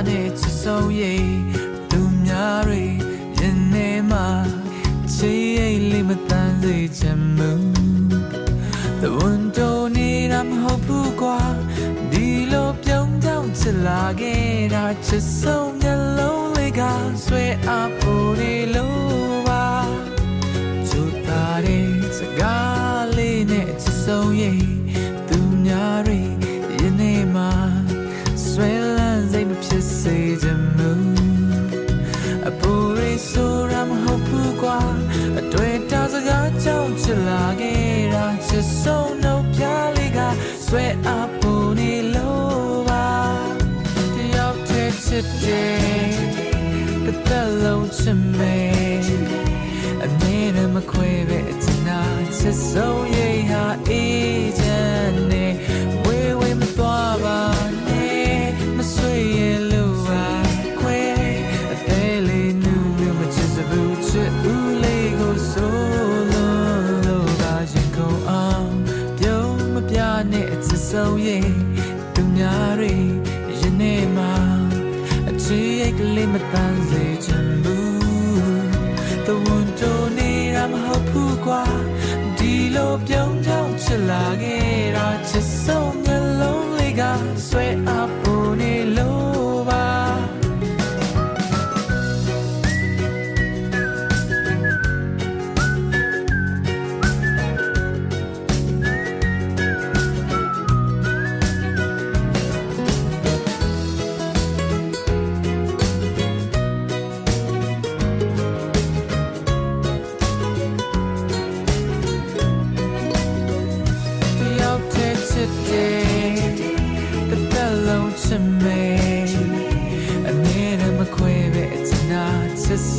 နဲ့ချစ်ဆုံးရဲ့သူများတွေရင်ထဲမှာချစ်ရဲ့လေးမတန်စေချင်ဘူးThe one don't need I'm hope กว่าဒီလိုပြုံးကြောင်ချစ်လာခဲ့တာချစ်ဆုံးမျက်လုံးလေးကဆွဲအပ်ဖို့ဒီလိုပါချူတာတဲ့စကားလေးနဲ့ချစ်ဆုံးရဲ့သူများတွေရင်ထဲမှာဆွဲလန်းစိတ်မဖြစ်စေချင်ဘူးအပူရိဆိုရမဟုတ်กว่าအတွေ့အတာစကားကြောင့်ချစ်လာခဲ့တာချစ်ဆုံးနှုတ်ပြလေးကဆွဲအပ်ဖို့ဒီလိုပါတယောက်တည်းချစ်တယ်တစ်သက်လုံးချစ်မယ်အနေနဲ့မခွဲပဲအချစ်နာချစ်ဆုံးရဲ့ဟာအေးချမ်းနေဝေးဝေးမသွားပါနဲ့မဆွေရလို့ပါခွဲအသေးလေးနူးမျိုးမချစ်စဘူးချစ်ဦးလေးကိုဆိုလို့ပါရင်ကုန်အောင်ပြုံးမပြနဲ့အချစ်ဆုံးရဲ့သူများတွေရင်ထဲမှာအချစ်ရဲ့ကလေးမတန်စေချင်ဘူး The one don't need I'm hope กว่าဒီလိုပြုံးကြောင်ချစ်လာခဲ့တာချစ်ဆုံးမျက်လုံးလေးကဆွဲအပ်ဖို့နေလို့ပါ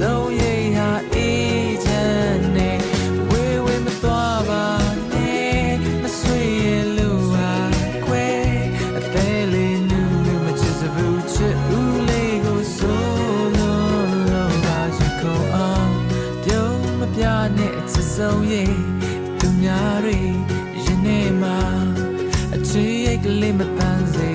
So yeah, each and every way me thought ne, me sweet lua kwe, a daily new me just a buche ulego solo ba jiko pyo me piane it's so yeah, tu nyari yene ma a chi ek le me tanze